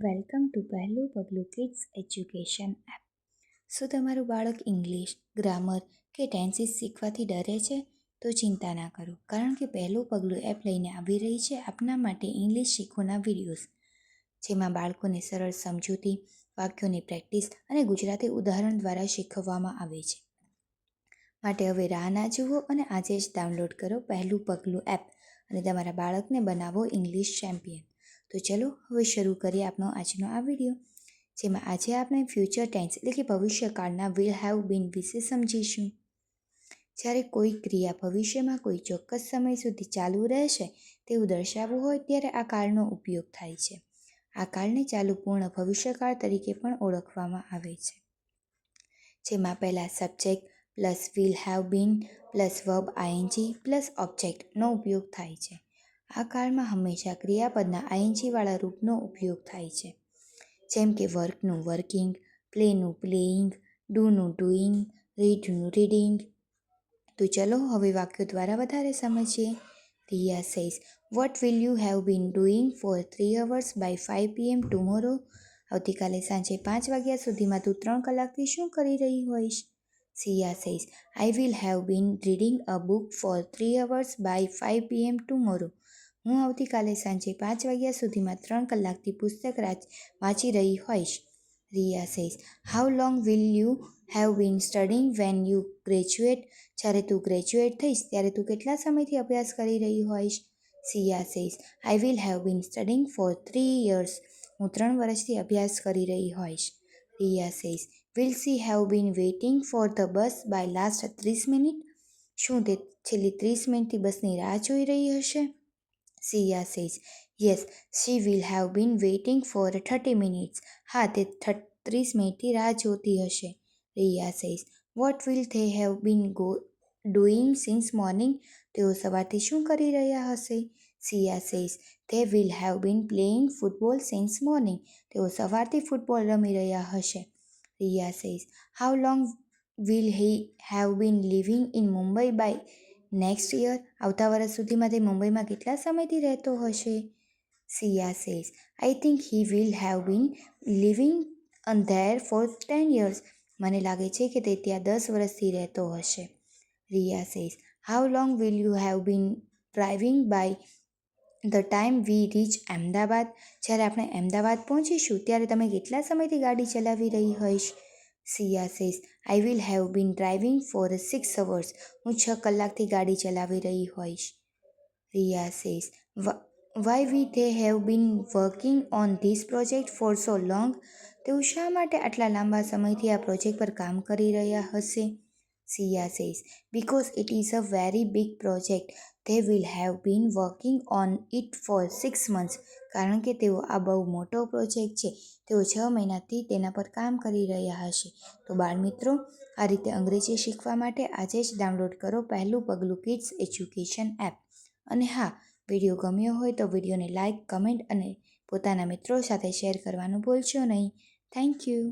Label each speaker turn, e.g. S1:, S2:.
S1: Welcome to પહેલું પગલું kids education app. શું તમારું બાળક ઇંગ્લિશ, ગ્રામર કે ટેન્સીસ શીખવાથી ડરે છે? તો ચિંતા ના કરો, કારણ કે પહેલું પગલું એપ લઈને આવી રહી છે આપના માટે ઇંગ્લિશ શીખોના વિડીયોઝ, જેમાં બાળકોને સરળ સમજૂતી, વાક્યોની પ્રેક્ટિસ અને ગુજરાતી ઉદાહરણ દ્વારા શીખવવામાં આવે છે. માટે હવે રાહ ના જુઓ અને આજે જ ડાઉનલોડ કરો પહેલું પગલું એપ અને તમારા બાળકને બનાવો ઇંગ્લિશ ચેમ્પિયન. તો ચલો હવે શરૂ કરીએ આપણો આજનો આ વિડીયો, જેમાં આજે આપણે ફ્યુચર ટેન્સ એટલે કે ભવિષ્યકાળના વિલ હેવ બીન વિશે સમજીશું. જ્યારે કોઈ ક્રિયા ભવિષ્યમાં કોઈ ચોક્કસ સમય સુધી ચાલુ રહેશે તેવું દર્શાવવું હોય ત્યારે આ કાળનો ઉપયોગ થાય છે. આ કાળને ચાલુ પૂર્ણ ભવિષ્યકાળ તરીકે પણ ઓળખવામાં આવે છે, જેમાં પહેલાં subject plus will have bin plus verb ING plus ઓબ્જેક્ટનો ઉપયોગ થાય છે. આ કાળમાં હંમેશા ક્રિયાપદના આઈએનજીવાળા રૂપનો ઉપયોગ થાય છે, જેમ કે વર્કનું વર્કિંગ, પ્લેનું પ્લેઇંગ, ડૂનું ડુઈંગ, રીડનું રીડિંગ. તો ચલો હવે વાક્યો દ્વારા વધારે સમજીએ. Riya says, what will you have been doing for 3 hours by 5 PM tomorrow? આવતીકાલે સાંજે 5 વાગ્યા સુધીમાં તું 3 કલાકથી શું કરી રહી હોઈશ? Siya says, I will have been reading a book for 3 hours by 5 PM tomorrow. હું આવતીકાલે સાંજે 5 વાગ્યા સુધીમાં 3 કલાકથી પુસ્તક વાંચી રહી હોઈશ. Riya says, how long will you have been studying when you graduate? જ્યારે તું ગ્રેજ્યુએટ થઈશ ત્યારે તું કેટલા સમયથી અભ્યાસ કરી રહી હોઈશ? Siya says, I will have been studying for 3 years. હું 3 વર્ષથી અભ્યાસ કરી રહી હોઈશ. Riya says, will she have been waiting for the bus by last 30 minutes? શું તે છેલ્લી 30 મિનિટથી બસની રાહ જોઈ રહી હશે? Siya says, yes she will have been waiting for 30 minutes. હા, તે 30 મિનિટથી રાહ જોતી હશે. Riya says, what will they have been doing since morning? તેઓ સવારથી શું કરી રહ્યા હશે? Siya says, they will have been playing football since morning. તેઓ સવારથી ફૂટબોલ રમી રહ્યા હશે. Riya says, how long will he have been living in Mumbai by next year? આવતા વર્ષ સુધીમાં તે મુંબઈમાં કેટલા સમયથી રહેતો હશે? Siya says, I think he will have been living there for 10 years. મને લાગે છે કે તે ત્યાં 10 વર્ષથી રહેતો હશે. Riya says, how long will you have been driving by the time we reach Ahmedabad? જ્યારે આપણે અમદાવાદ પહોંચીશું ત્યારે તમે કેટલા સમયથી ગાડી ચલાવી રહી હોઈશ? Siya says, I will have been driving for 6 hours. હું 6 કલાકથી ગાડી ચલાવી રહી હોઈશ. Riya says, why we they have been working on this project for so long? તેઓ શા માટે આટલા લાંબા સમયથી આ પ્રોજેક્ટ પર કામ કરી રહ્યા હશે? Siya says, because it is a very big project. They will have been working on it for 6 months. કારણ કે તેઓ આ બહુ મોટો પ્રોજેક્ટ છે, તેઓ 6 મહિનાથી તેના પર કામ કરી રહ્યા હશે. તો બાળમિત્રો, આ રીતે અંગ્રેજી શીખવા માટે આજે જ ડાઉનલોડ કરો પહેલું પગલું કિડ્સ એજ્યુકેશન એપ. અને હા, વિડીયો ગમ્યો હોય તો વિડીયોને લાઇક, કમેન્ટ અને પોતાના મિત્રો સાથે શેર કરવાનું ભૂલશો નહીં. Thank you.